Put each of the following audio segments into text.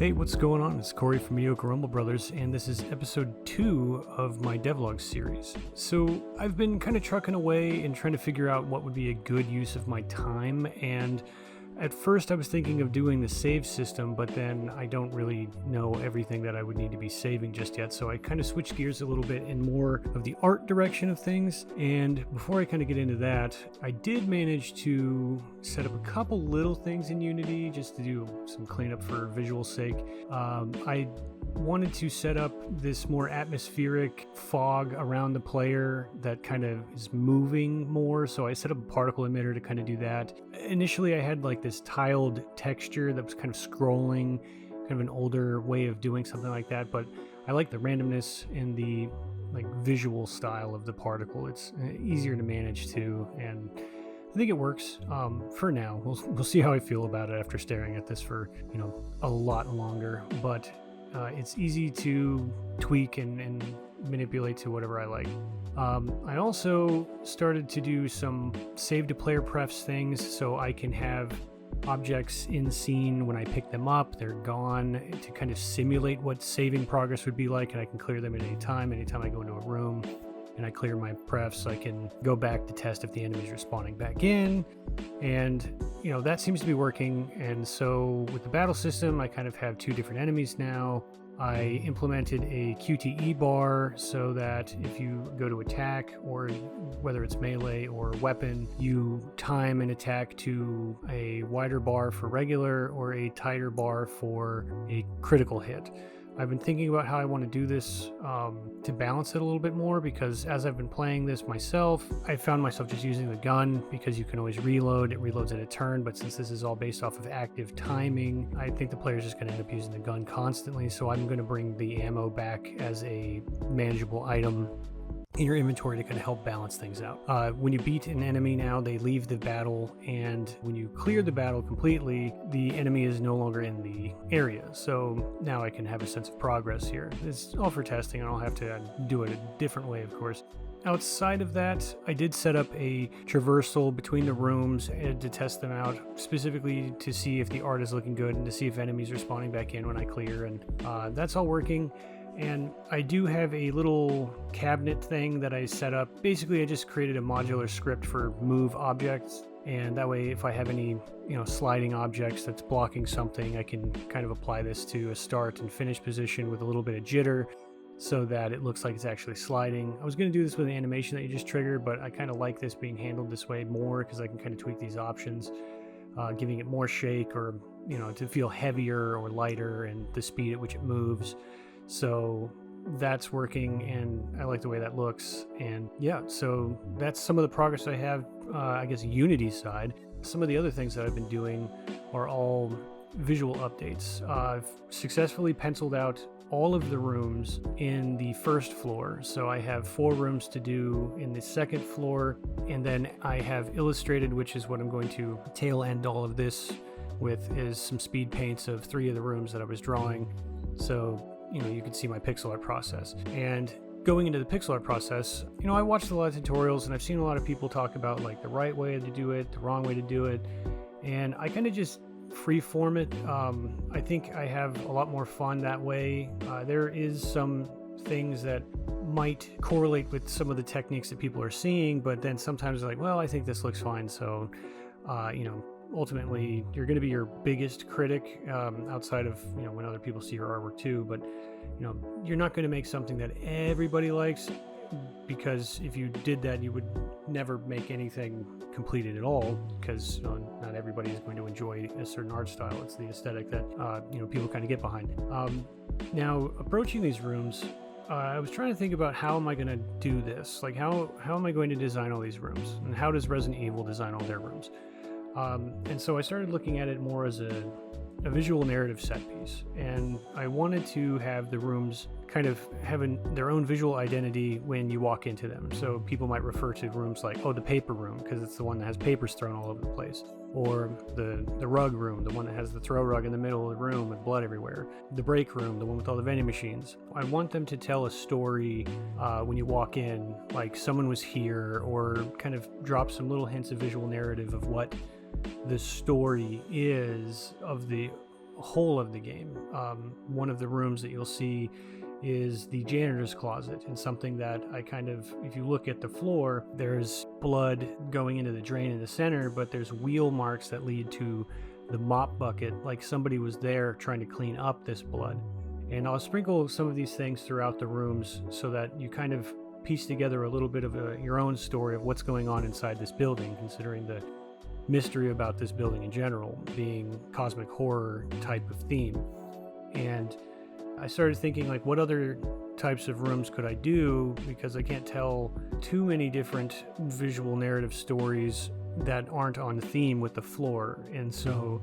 Hey, what's going on? It's Corey from Mediocre Rumble Brothers, and this is episode 2 of my Devlog series. So I've been kind of trucking away and trying to figure out what would be a good use of my time, and at first I was thinking of doing the save system, but then I don't really know everything that I would need to be saving just yet, so I kind of switched gears a little bit in more of the art direction of things. And before I kind of get into that, I did manage to set up a couple little things in Unity just to do some cleanup for visual sake. I wanted to set up this more atmospheric fog around the player that kind of is moving more, so I set up a particle emitter to kind of do that. Initially I had like this tiled texture that was kind of scrolling, kind of an older way of doing something like that, but I like the randomness and the like visual style of the particle. It's easier to manage too, and I think it works for now. We'll see how I feel about it after staring at this for a lot longer, but it's easy to tweak and manipulate to whatever I like. I also started to do some save to player prefs things, so I can have objects in scene when I pick them up, they're gone, to kind of simulate what saving progress would be like, and I can clear them at any time. Anytime I go into a room and I clear my prefs, I can go back to test if the enemy's respawning back in, and that seems to be working. And so with the battle system, I kind of have two different enemies now. I implemented a QTE bar so that if you go to attack, or whether it's melee or weapon, you time an attack to a wider bar for regular or a tighter bar for a critical hit. I've been thinking about how I want to do this to balance it a little bit more, because as I've been playing this myself, I found myself just using the gun because you can always reload. It reloads in a turn, but since this is all based off of active timing, I think the player's just going to end up using the gun constantly, so I'm going to bring the ammo back as a manageable item in your inventory to kind of help balance things out. When you beat an enemy now, they leave the battle, and when you clear the battle completely, the enemy is no longer in the area. So now I can have a sense of progress here. It's all for testing, and I'll have to do it a different way, of course. Outside of that, I did set up a traversal between the rooms to test them out, specifically to see if the art is looking good and to see if enemies are spawning back in when I clear, and that's all working. And I do have a little cabinet thing that I set up. Basically, I just created a modular script for move objects, and that way if I have any sliding objects that's blocking something, I can kind of apply this to a start and finish position with a little bit of jitter so that it looks like it's actually sliding. I was going to do this with an animation that you just triggered, but I kind of like this being handled this way more because I can kind of tweak these options, giving it more shake, or to feel heavier or lighter, and the speed at which it moves. So that's working, and I like the way that looks. And yeah, so that's some of the progress I have, I guess, Unity side. Some of the other things that I've been doing are all visual updates. I've successfully penciled out all of the rooms in the first floor. So I have 4 rooms to do in the second floor, and then I have illustrated, which is what I'm going to tail end all of this with, is some speed paints of 3 of the rooms that I was drawing. So you can see my pixel art process. And going into the pixel art process, I watched a lot of tutorials, and I've seen a lot of people talk about like the right way to do it, the wrong way to do it, and I kind of just freeform it. I think I have a lot more fun that way. There is some things that might correlate with some of the techniques that people are seeing, but then sometimes they're like, well, I think this looks fine. So, ultimately you're going to be your biggest critic, outside of when other people see your artwork too, but you're not going to make something that everybody likes, because if you did that, you would never make anything completed at all, because not everybody is going to enjoy a certain art style. It's the aesthetic that people kind of get behind. Now, approaching these rooms, I was trying to think about how am I going to do this, like how am I going to design all these rooms, and how does Resident Evil design all their rooms? And so I started looking at it more as a visual narrative set piece, and I wanted to have the rooms kind of having their own visual identity when you walk into them. So people might refer to rooms like, oh, the paper room, because it's the one that has papers thrown all over the place, or the rug room, the one that has the throw rug in the middle of the room with blood everywhere, the break room, the one with all the vending machines. I want them to tell a story when you walk in, like someone was here, or kind of drop some little hints of visual narrative of what the story is of the whole of the game. One of the rooms that you'll see is the janitor's closet, and something that I kind of, if you look at the floor, there's blood going into the drain in the center, but there's wheel marks that lead to the mop bucket, like somebody was there trying to clean up this blood. And I'll sprinkle some of these things throughout the rooms so that you kind of piece together a little bit of your own story of what's going on inside this building, considering the mystery about this building in general being cosmic horror type of theme. And I started thinking, like, what other types of rooms could I do, because I can't tell too many different visual narrative stories that aren't on theme with the floor. And so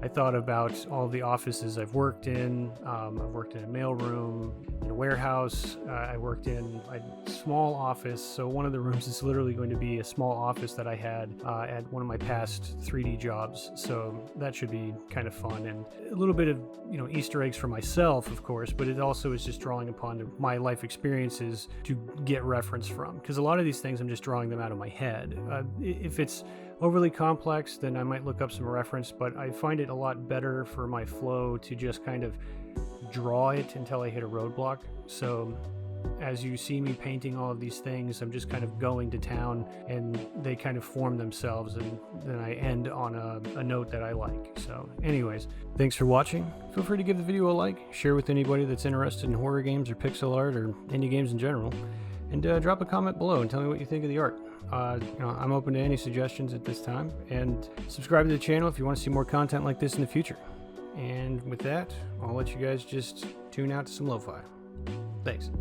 I thought about all the offices I've worked in. I've worked in a mailroom, in a warehouse. I worked in a small office. So one of the rooms is literally going to be a small office that I had at one of my past 3D jobs. So that should be kind of fun, and a little bit of, Easter eggs for myself, of course, but it also is just drawing upon my life experiences to get reference from, because a lot of these things I'm just drawing them out of my head. If it's overly complex, then I might look up some reference, but I find it a lot better for my flow to just kind of draw it until I hit a roadblock. So as you see me painting all of these things, I'm just kind of going to town, and they kind of form themselves, and then I end on a note that I like. So anyways, thanks for watching. Feel free to give the video a like, share with anybody that's interested in horror games or pixel art or indie games in general, and drop a comment below and tell me what you think of the art. I'm open to any suggestions at this time, and subscribe to the channel if you want to see more content like this in the future. And with that, I'll let you guys just tune out to some lo-fi. Thanks.